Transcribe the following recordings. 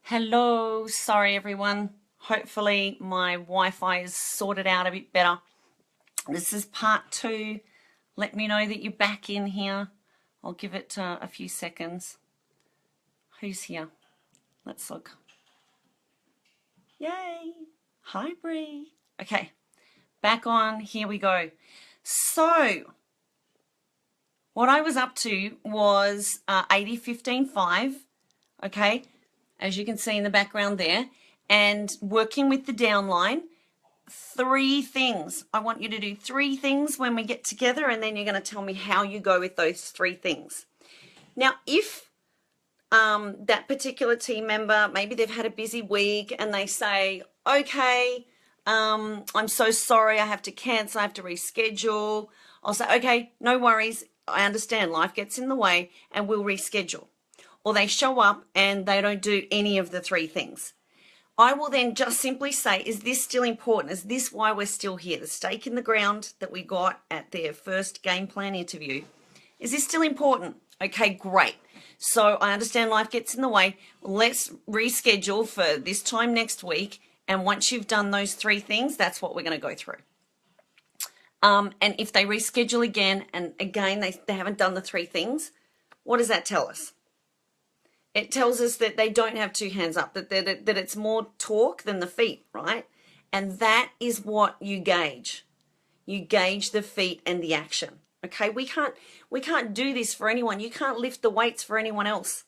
Hello, sorry everyone. Hopefully my Wi-Fi is sorted out a bit better. This is part two. Let me know that you're back in here. I'll give it a few seconds. Who's here? Let's look. Yay! Hi Bree. Okay, back on. Here we go. So, what I was up to was 80-15-5. Okay, as you can see in the background there, and working with the downline. Three things. I want you to do three things when we get together, and then you're going to tell me how you go with those three things. Now, if that particular team member, maybe they've had a busy week and they say, okay, I'm so sorry, I have to cancel, I have to reschedule. I'll say, okay, no worries. I understand life gets in the way and we'll reschedule. Or they show up and they don't do any of the three things. I will then just simply say, is this still important? Is this why we're still here? The stake in the ground that we got at their first game plan interview. Is this still important? Okay, great. So I understand life gets in the way. Let's reschedule for this time next week. And once you've done those three things, that's what we're going to go through. And if they reschedule again, and again, they haven't done the three things, what does that tell us? It tells us that they don't have two hands up, that it's more talk than the feet, right? And that is what you gauge. You gauge the feet and the action. Okay, we can't do this for anyone. You can't lift the weights for anyone else,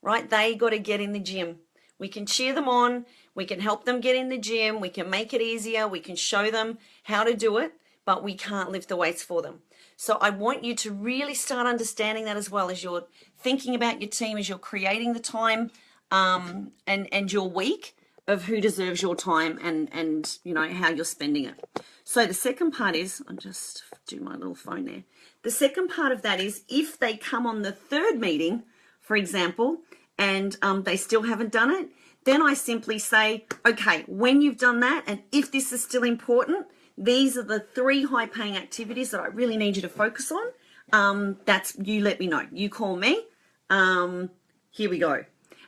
right? They got to get in the gym. We can cheer them on. We can help them get in the gym. We can make it easier. We can show them how to do it, but we can't lift the weights for them. So I want you to really start understanding that as well as you're thinking about your team, as you're creating the time and your week of who deserves your time and you know how you're spending it. So the second part is, I'll just do my little phone there. The second part of that is if they come on the third meeting, for example, and they still haven't done it, then I simply say, okay, when you've done that and if this is still important, these are the three high-paying activities that I really need you to focus on. You let me know. You call me. Here we go.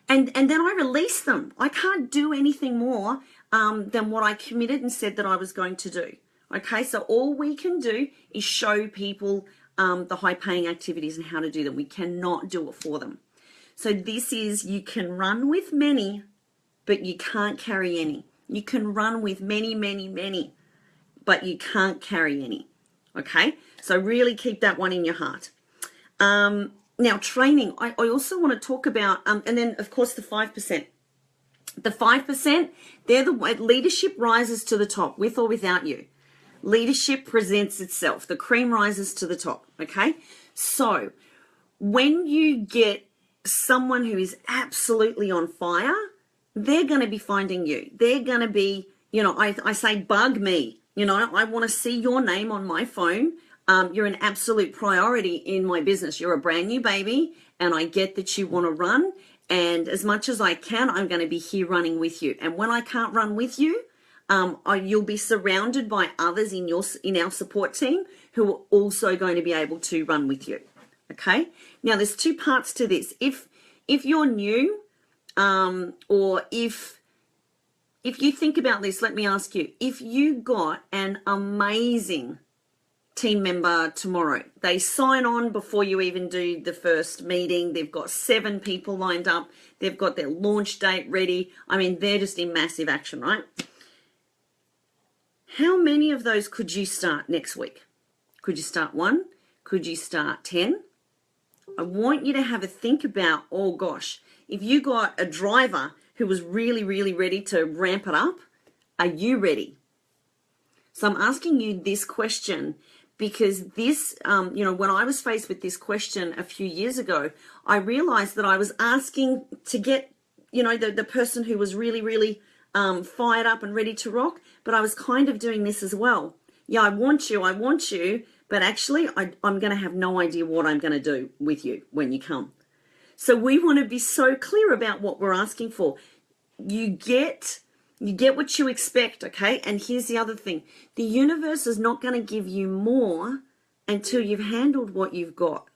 And then I release them. I can't do anything more than what I committed and said that I was going to do. Okay, so all we can do is show people the high-paying activities and how to do them. We cannot do it for them. So this is, you can run with many, but you can't carry any. You can run with many, but you can't carry any. Okay, so really keep that one in your heart. Now training, I also want to talk about, and then of course the 5%. The 5%, they're the leadership rises to the top with or without you. Leadership presents itself. The cream rises to the top. Okay, so when you get someone who is absolutely on fire, they're going to be finding you. They're going to be, you know, I say bug me. You know, I want to see your name on my phone. You're an absolute priority in my business. You're a brand new baby, and I get that you want to run. And as much as I can, I'm going to be here running with you. And when I can't run with you, you'll be surrounded by others in our support team who are also going to be able to run with you. Okay. Now, there's two parts to this. If you're new, or if you think about this, let me ask you, if you got an amazing team member tomorrow, they sign on before you even do the first meeting, they've got 7 people lined up, they've got their launch date ready, I mean, they're just in massive action, right? How many of those could you start next week? Could you start 1? Could you start 10? I want you to have a think about, oh gosh, if you got a driver who was really ready to ramp it up, are you ready? So I'm asking you this question because this, you know, when I was faced with this question a few years ago, I realized that I was asking to get, you know, the person who was really fired up and ready to rock, but I was kind of doing this as well. Yeah, I want you, but actually I'm going to have no idea what I'm going to do with you when you come. So we want to be so clear about what we're asking for. You get what you expect, okay? And here's the other thing. The universe is not going to give you more until you've handled what you've got.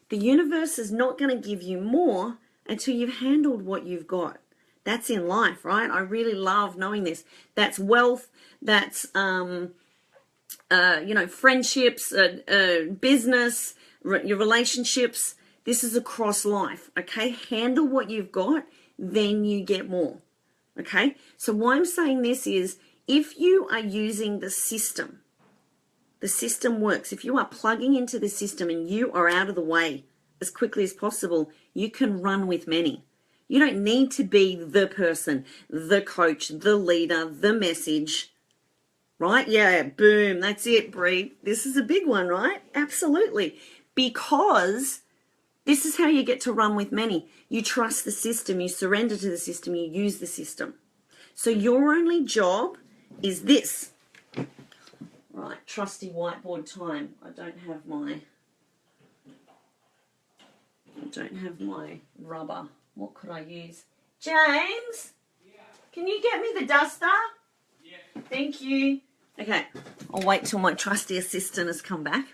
The universe is not going to give you more until you've handled what you've got. That's in life, right? I really love knowing this. That's wealth. That's, friendships, business, your relationships. This is across life, okay? Handle what you've got, then you get more, okay? So why I'm saying this is, if you are using the system works. If you are plugging into the system and you are out of the way as quickly as possible, you can run with many. You don't need to be the person, the coach, the leader, the message, right? Yeah, boom, that's it, Bree. This is a big one, right? Absolutely. Because this is how you get to run with many. You trust the system, you surrender to the system, you use the system. So your only job is this. Right, trusty whiteboard time. I don't have my rubber. What could I use? James? Yeah. Can you get me the duster? Yeah. Thank you. Okay, I'll wait till my trusty assistant has come back.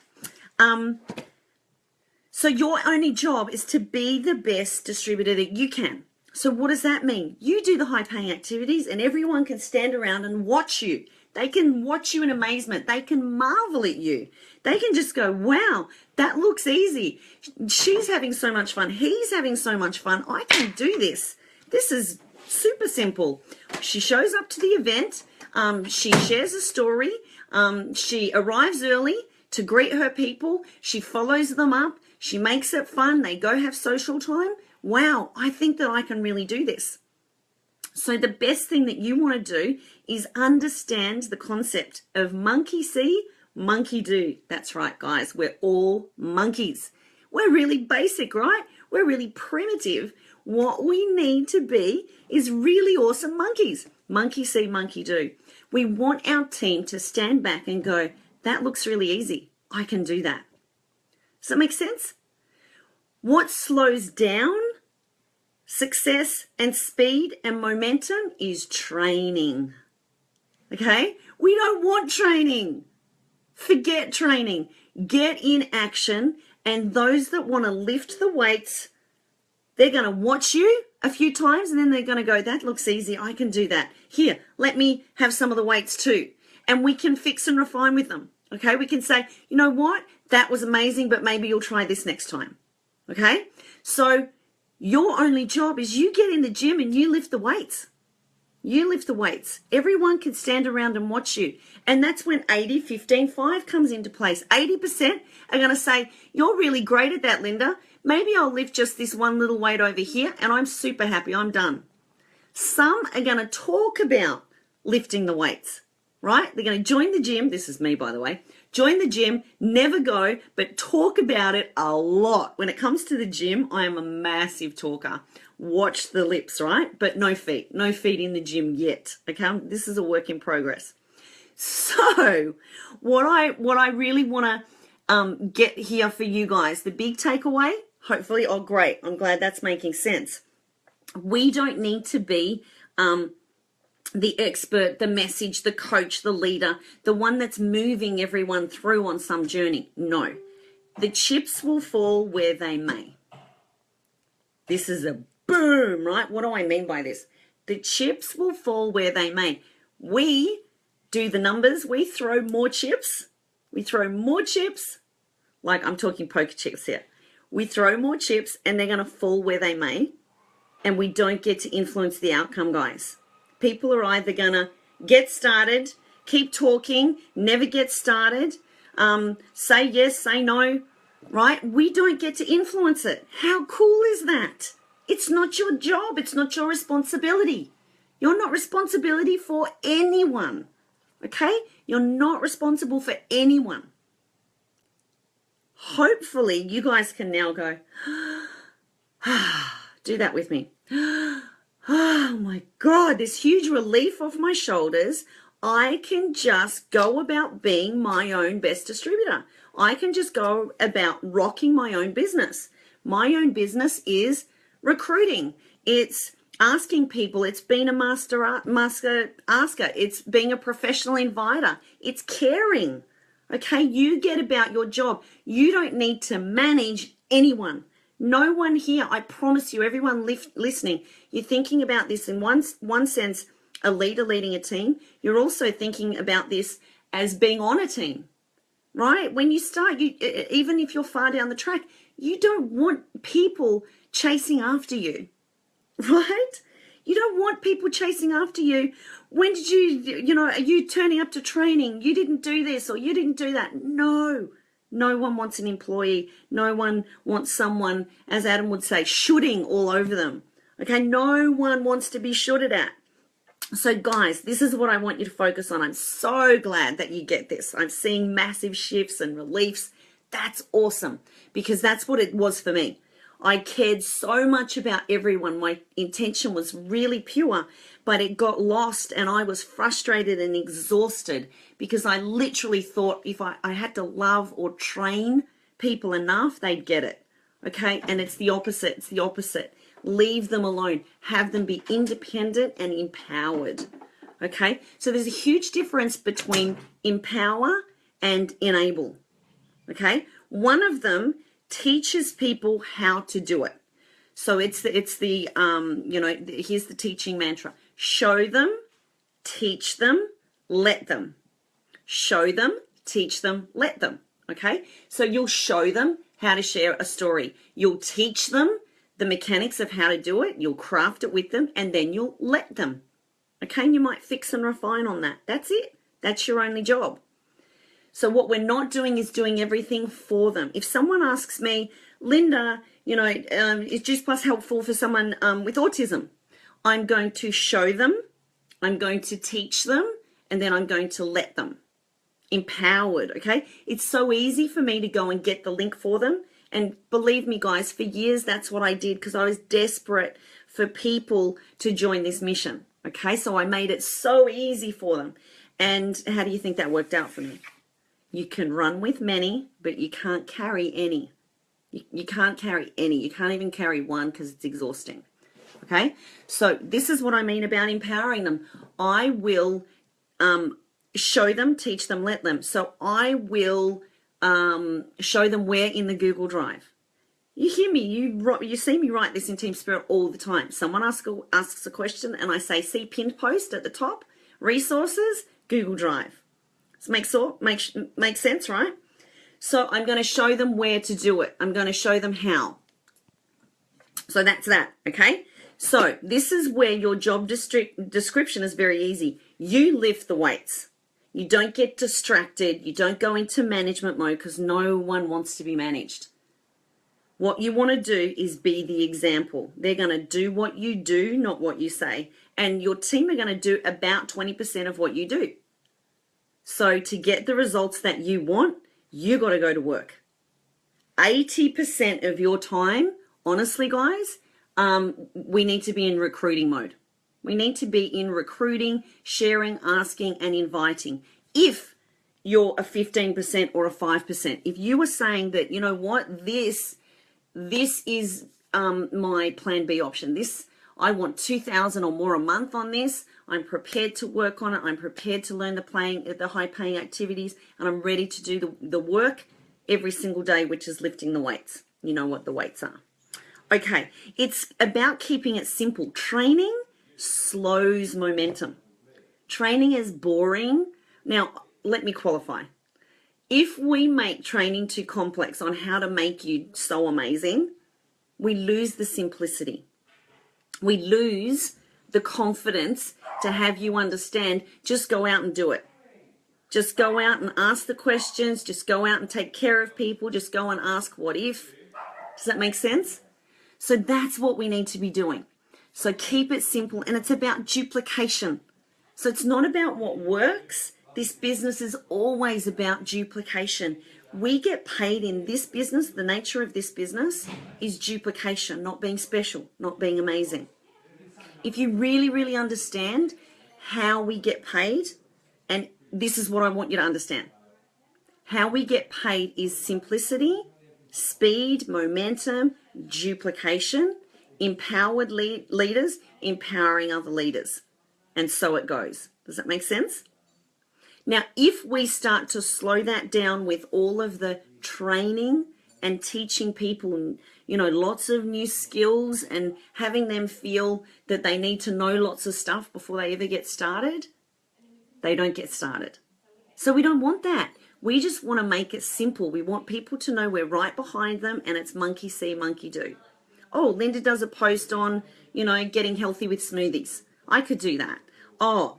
So your only job is to be the best distributor that you can. So what does that mean? You do the high-paying activities and everyone can stand around and watch you. They can watch you in amazement. They can marvel at you. They can just go, wow, that looks easy. She's having so much fun. He's having so much fun. I can do this. This is super simple. She shows up to the event. She shares a story. She arrives early to greet her people. She follows them up. She makes it fun. They go have social time. Wow, I think that I can really do this. So the best thing that you want to do is understand the concept of monkey see, monkey do. That's right, guys. We're all monkeys. We're really basic, right? We're really primitive. What we need to be is really awesome monkeys. Monkey see, monkey do. We want our team to stand back and go, that looks really easy. I can do that. Does that make sense? What slows down success and speed and momentum is training. Okay? We don't want training. Forget training. Get in action. And those that want to lift the weights, they're going to watch you a few times and then they're going to go, that looks easy. I can do that. Here, let me have some of the weights too. And we can fix and refine with them. Okay? We can say, you know what? That was amazing, but maybe you'll try this next time. Okay? So your only job is you get in the gym and you lift the weights. You lift the weights. Everyone can stand around and watch you. And that's when 80, 15, 5 comes into place. 80% are going to say, you're really great at that, Linda. Maybe I'll lift just this one little weight over here and I'm super happy. I'm done. Some are going to talk about lifting the weights, right? They're going to join the gym. This is me, by the way. Join the gym, never go, but talk about it a lot. When it comes to the gym, I am a massive talker. Watch the lips, right? But no feet. No feet in the gym yet. Okay? This is a work in progress. So what I really want to get here for you guys, the big takeaway, hopefully, oh great, I'm glad that's making sense. We don't need to be the expert, the message, the coach, the leader, the one that's moving everyone through on some journey. No. The chips will fall where they may. This is a boom, right? What do I mean by this? The chips will fall where they may. We do the numbers. We throw more chips. We throw more chips. Like I'm talking poker chips here. We throw more chips and they're going to fall where they may. And we don't get to influence the outcome, guys. People are either going to get started, keep talking, never get started, say yes, say no, right? We don't get to influence it. How cool is that? It's not your job. It's not your responsibility. You're not responsibility for anyone, okay? You're not responsible for anyone. Hopefully, you guys can now go, do that with me. Oh my God, this huge relief off my shoulders. I can just go about being my own best distributor. I can just go about rocking my own business. My own business is recruiting. It's asking people. It's being a master asker. It's being a professional inviter. It's caring. Okay, you get about your job. You don't need to manage anyone. No one here, I promise you, everyone listening, you're thinking about this in one sense, a leader leading a team. You're also thinking about this as being on a team, right? When you start, even if you're far down the track, you don't want people chasing after you, right? You don't want people chasing after you. When did are you turning up to training? You didn't do this or you didn't do that. No. No one wants an employee. No one wants someone, as Adam would say, shooting all over them. Okay, no one wants to be shooted at. So guys, this is what I want you to focus on. I'm so glad that you get this. I'm seeing massive shifts and reliefs. That's awesome, because that's what it was for me. I cared so much about everyone. My intention was really pure, but it got lost and I was frustrated and exhausted because I literally thought if I had to love or train people enough, they'd get it. Okay, and it's the opposite. It's the opposite. Leave them alone. Have them be independent and empowered. Okay, so there's a huge difference between empower and enable. Okay, one of them teaches people how to do it. So it's the here's the teaching mantra: show them, teach them, let them. Show them, teach them, let them. Okay, so you'll show them how to share a story. You'll teach them the mechanics of how to do it. You'll craft it with them, and then you'll let them. Okay, and you might fix and refine on that. That's it. That's your only job. So what we're not doing is doing everything for them. If someone asks me, Linda, is Juice Plus helpful for someone with autism? I'm going to show them, I'm going to teach them, and then I'm going to let them. Empowered, okay? It's so easy for me to go and get the link for them. And believe me, guys, for years, that's what I did because I was desperate for people to join this mission, okay? So I made it so easy for them. And how do you think that worked out for me? You can run with many, but you can't carry any. You can't carry any. You can't even carry one because it's exhausting. Okay? So this is what I mean about empowering them. I will show them, teach them, let them. So I will show them where in the Google Drive. You hear me. You see me write this in Team Spirit all the time. Someone asks a question and I say, see pinned post at the top, resources, Google Drive. Makes sense, right? So I'm going to show them where to do it. I'm going to show them how. So that's that, okay? So this is where your job description is very easy. You lift the weights. You don't get distracted. You don't go into management mode because no one wants to be managed. What you want to do is be the example. They're going to do what you do, not what you say. And your team are going to do about 20% of what you do. So to get the results that you want, you got to go to work. 80% of your time, honestly, guys, we need to be in recruiting mode. We need to be in recruiting, sharing, asking, and inviting. If you're a 15% or a 5%, if you are saying that, you know what, this is my plan B option. I want 2,000 or more a month on this. I'm prepared to work on it. I'm prepared to learn the high-paying activities, and I'm ready to do the work every single day, which is lifting the weights. You know what the weights are. Okay, it's about keeping it simple. Training slows momentum. Training is boring. Now, let me qualify. If we make training too complex on how to make you so amazing, we lose the simplicity. We lose the confidence to have you understand. Just go out and do it. Just go out and ask the questions. Just go out and take care of people. Just go and ask what if. Does that make sense? So that's what we need to be doing. So keep it simple, and it's about duplication. So it's not about what works. This business is always about duplication. We get paid in this business. The nature of this business is duplication, not being special, not being amazing. If you really, really understand how we get paid, and this is what I want you to understand. How we get paid is simplicity, speed, momentum, duplication, empowered leaders, empowering other leaders. And so it goes. Does that make sense? Now, if we start to slow that down with all of the training and teaching people, lots of new skills and having them feel that they need to know lots of stuff before they ever get started, they don't get started. So we don't want that. We just want to make it simple. We want people to know we're right behind them and it's monkey see, monkey do. Oh, Linda does a post on, getting healthy with smoothies. I could do that. Oh,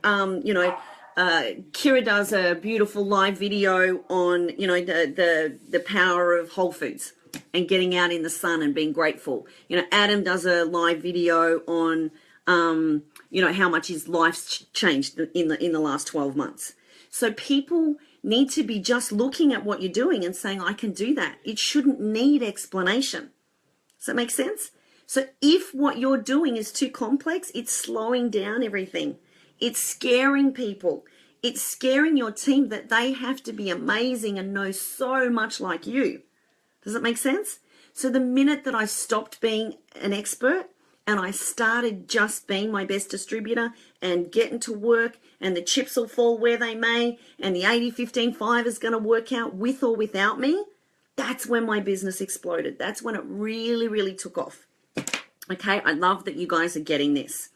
Kira does a beautiful live video on, the power of Whole Foods and getting out in the sun and being grateful. Adam does a live video on, how much his life's changed in the last 12 months. So people need to be just looking at what you're doing and saying, I can do that. It shouldn't need explanation. Does that make sense? So if what you're doing is too complex, it's slowing down everything. It's scaring people. It's scaring your team that they have to be amazing and know so much like you. Does it make sense? So the minute that I stopped being an expert and I started just being my best distributor and getting to work, and the chips will fall where they may, and the 80-15-5 is going to work out with or without me, that's when my business exploded. That's when it really, really took off. Okay, I love that you guys are getting this.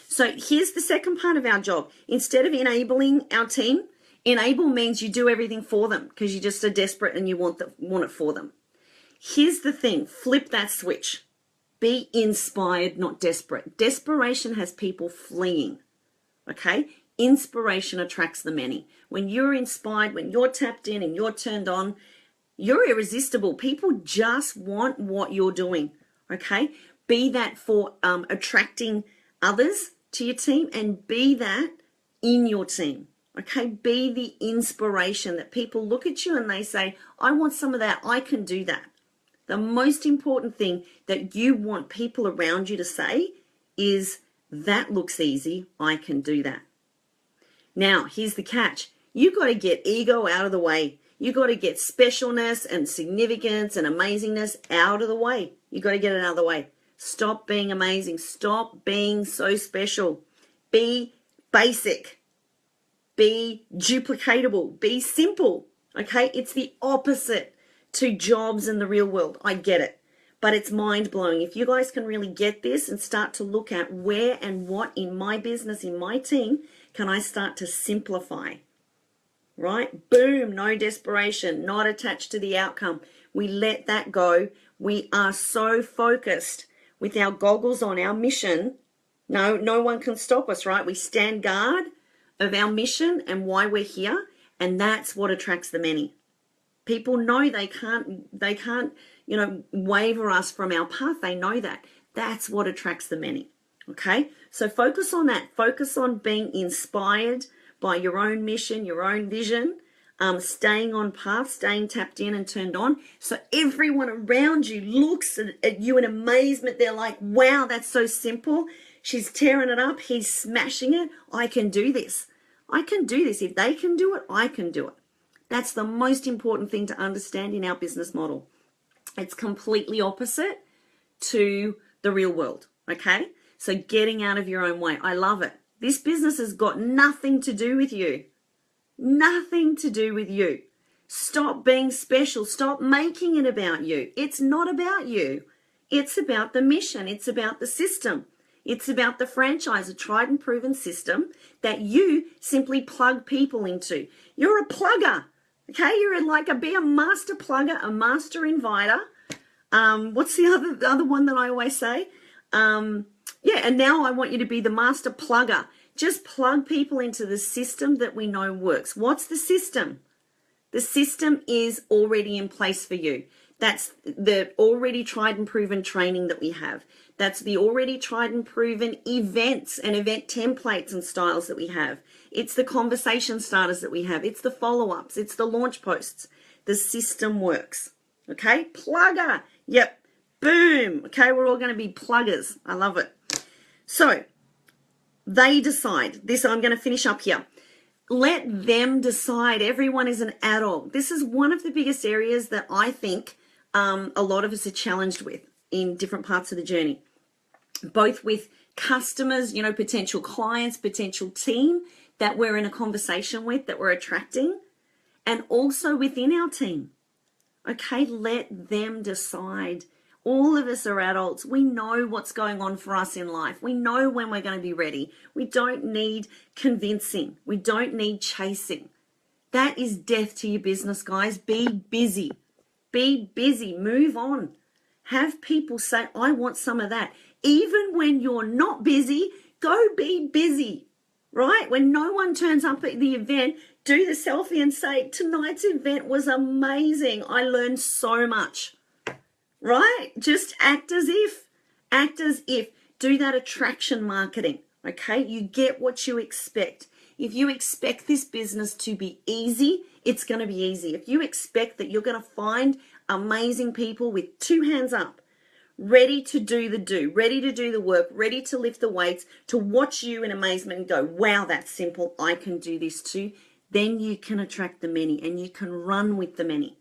So here's the second part of our job. Instead of enabling our team, enable means you do everything for them because you just are desperate and you want it for them. Here's the thing, flip that switch. Be inspired, not desperate. Desperation has people fleeing, okay? Inspiration attracts the many. When you're inspired, when you're tapped in and you're turned on, you're irresistible. People just want what you're doing, okay? Be that for attracting others to your team and be that in your team, okay? Be the inspiration that people look at you and they say, I want some of that, I can do that. The most important thing that you want people around you to say is, that looks easy, I can do that. Now, here's the catch. You've got to get ego out of the way. You've got to get specialness and significance and amazingness out of the way. You've got to get it out of the way. Stop being amazing. Stop being so special. Be basic. Be duplicatable. Be simple. Okay? It's the opposite to jobs in the real world. I get it. But it's mind-blowing. If you guys can really get this and start to look at where and what in my business, in my team, can I start to simplify? Right? Boom, no desperation, not attached to the outcome. We let that go. We are so focused with our goggles on our mission. No one can stop us, right? We stand guard of our mission and why we're here, and that's what attracts the many. People know they can't, waver us from our path. They know that. That's what attracts the many. Okay? So focus on that. Focus on being inspired by your own mission, your own vision, staying on path, staying tapped in and turned on. So everyone around you looks at you in amazement. They're like, wow, that's so simple. She's tearing it up. He's smashing it. I can do this. I can do this. If they can do it, I can do it. That's the most important thing to understand in our business model. It's completely opposite to the real world, okay? So getting out of your own way. I love it. This business has got nothing to do with you. Nothing to do with you. Stop being special. Stop making it about you. It's not about you. It's about the mission. It's about the system. It's about the franchise, a tried and proven system that you simply plug people into. You're a plugger. Okay, be a master plugger, a master inviter. What's the other one that I always say? And now I want you to be the master plugger. Just plug people into the system that we know works. What's the system? The system is already in place for you. That's the already tried and proven training that we have. That's the already tried and proven events and event templates and styles that we have. It's the conversation starters that we have. It's the follow-ups. It's the launch posts. The system works. Okay? Plugger. Yep. Boom. Okay, we're all going to be pluggers. I love it. So, they decide. I'm going to finish up here. Let them decide. Everyone is an adult. This is one of the biggest areas that I think a lot of us are challenged with in different parts of the journey, both with customers, potential clients, potential team that we're in a conversation with, that we're attracting, and also within our team. Okay, let them decide All of us are adults. We know what's going on for us in life. We know when we're going to be ready. We don't need convincing. We don't need chasing. That is death to your business, guys. Be busy. Be busy. Move on. Have people say, I want some of that. Even when you're not busy, go be busy, right? When no one turns up at the event, do the selfie and say, tonight's event was amazing. I learned so much, right? Just act as if. Act as if. Do that attraction marketing, okay? You get what you expect. If you expect this business to be easy, it's going to be easy. If you expect that you're going to find amazing people with two hands up, ready to do the work, ready to lift the weights, to watch you in amazement and go, wow, that's simple. I can do this too. Then you can attract the many and you can run with the many.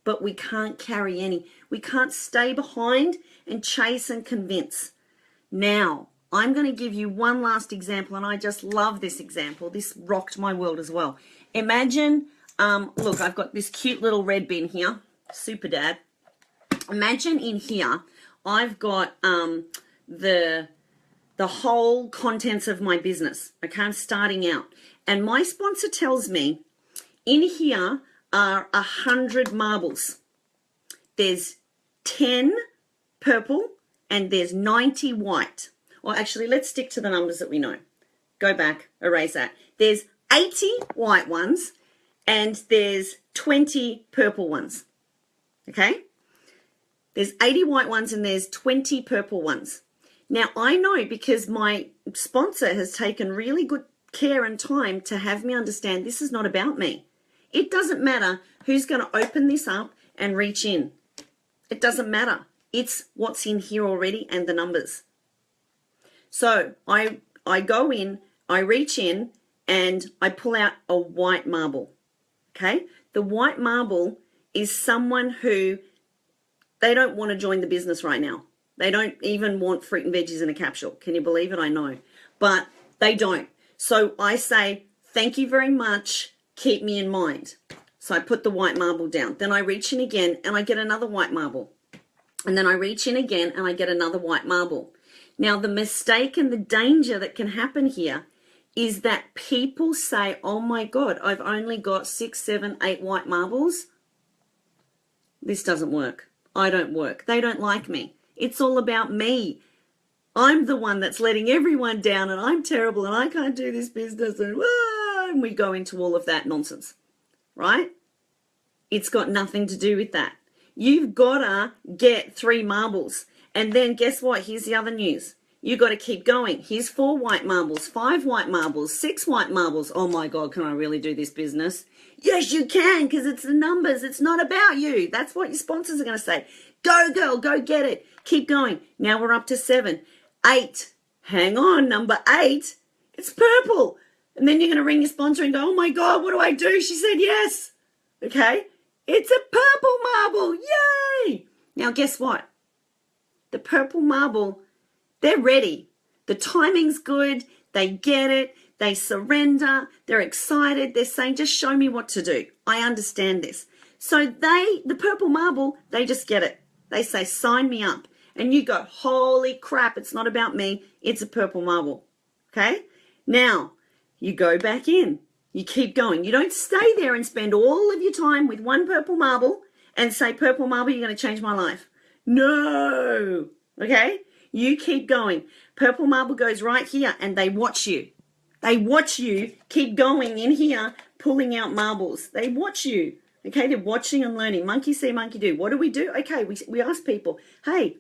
But we can't carry any. We can't stay behind and chase and convince. Now, I'm going to give you one last example, and I just love this example. This rocked my world as well. Imagine, look, I've got this cute little red bin here, Super Dad. Imagine in here, I've got the whole contents of my business. Okay, I'm starting out. And my sponsor tells me in here are 100 marbles. There's 10 purple and there's 90 white. Or actually, let's stick to the numbers that we know. Go back, erase that. There's 80 white ones and there's 20 purple ones. Okay? There's 80 white ones and there's 20 purple ones. Now, I know because my sponsor has taken really good care and time to have me understand this is not about me. It doesn't matter who's going to open this up and reach in. It doesn't matter. It's what's in here already and the numbers. So I go in, I reach in, and I pull out a white marble. Okay? The white marble is someone who they don't want to join the business right now. They don't even want fruit and veggies in a capsule. Can you believe it? I know. But they don't. So I say, thank you very much. Keep me in mind. So I put the white marble down. Then I reach in again and I get another white marble. And then I reach in again and I get another white marble. Now, the mistake and the danger that can happen here is that people say, oh my God, I've only got 6, 7, 8 white marbles. This doesn't work. I don't work. They don't like me. It's all about me. I'm the one that's letting everyone down and I'm terrible and I can't do this business and we go into all of that nonsense, right? It's got nothing to do with that. You've got to get 3 marbles. And then guess what? Here's the other news. You've got to keep going. Here's 4 white marbles, 5 white marbles, 6 white marbles. Oh my God, can I really do this business? Yes, you can, because it's the numbers. It's not about you. That's what your sponsors are going to say. Go, girl, go get it. Keep going. Now we're up to 7. 8. Hang on, number 8. It's purple. And then you're going to ring your sponsor and go, oh my God, what do I do? She said yes. Okay? It's a purple marble. Yay! Now guess what? The purple marble, they're ready. The timing's good. They get it. They surrender. They're excited. They're saying, just show me what to do. I understand this. So the purple marble, they just get it. They say, sign me up. And you go, holy crap, it's not about me. It's a purple marble. Okay? Now, you go back in. You keep going. You don't stay there and spend all of your time with one purple marble and say, purple marble, you're going to change my life. No. Okay? You keep going. Purple marble goes right here and they watch you. They watch you keep going in here, pulling out marbles. They watch you. Okay? They're watching and learning. Monkey see, monkey do. What do? Okay, we ask people, hey,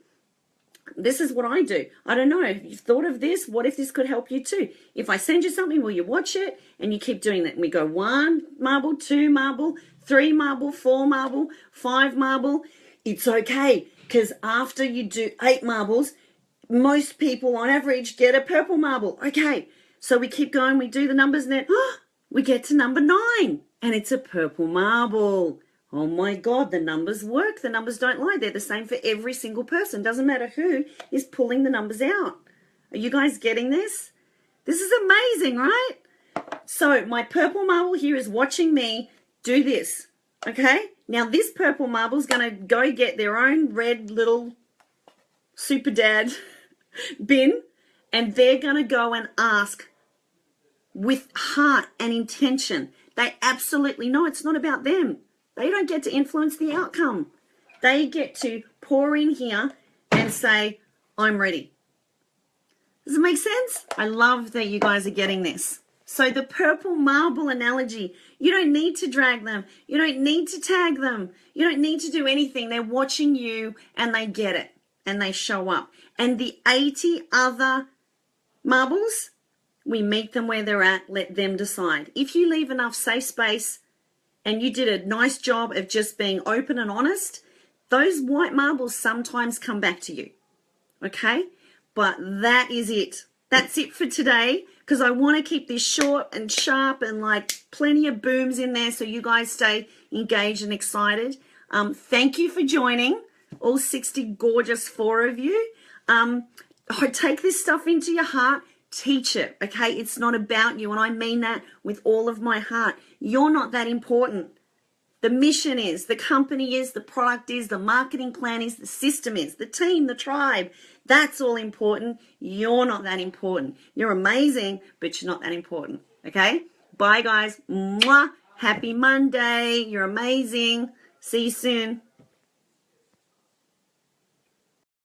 this is what I do. I don't know. If you've thought of this, what if this could help you too? If I send you something, will you watch it? And you keep doing that. And we go 1 marble, 2 marble, 3 marble, 4 marble, 5 marble. It's okay. Because after you do 8 marbles, most people on average get a purple marble. Okay. So we keep going. We do the numbers and then we get to number 9. And it's a purple marble. Oh my God, the numbers work. The numbers don't lie. They're the same for every single person. Doesn't matter who is pulling the numbers out. Are you guys getting this? This is amazing, right? So my purple marble here is watching me do this. Okay? Now this purple marble's going to go get their own red little super dad bin, and they're going to go and ask with heart and intention. They absolutely know it's not about them. They don't get to influence the outcome. They get to pour in here and say, I'm ready. Does it make sense? I love that you guys are getting this. So the purple marble analogy, you don't need to drag them. You don't need to tag them. You don't need to do anything. They're watching you and they get it and they show up. And the 80 other marbles, we meet them where they're at, let them decide. If you leave enough safe space and you did a nice job of just being open and honest, those white marbles sometimes come back to you. Okay? But that is it. That's it for today, because I want to keep this short and sharp and like plenty of booms in there so you guys stay engaged and excited. Thank you for joining, all 60 gorgeous 4 of you. Take this stuff into your heart. Teach it, okay? It's not about you, and I mean that with all of my heart. You're not that important. The mission is, the company is, the product is, the marketing plan is, the system is, the team, the tribe. That's all important. You're not that important. You're amazing, but you're not that important, okay? Bye, guys. Mwah. Happy Monday. You're amazing. See you soon.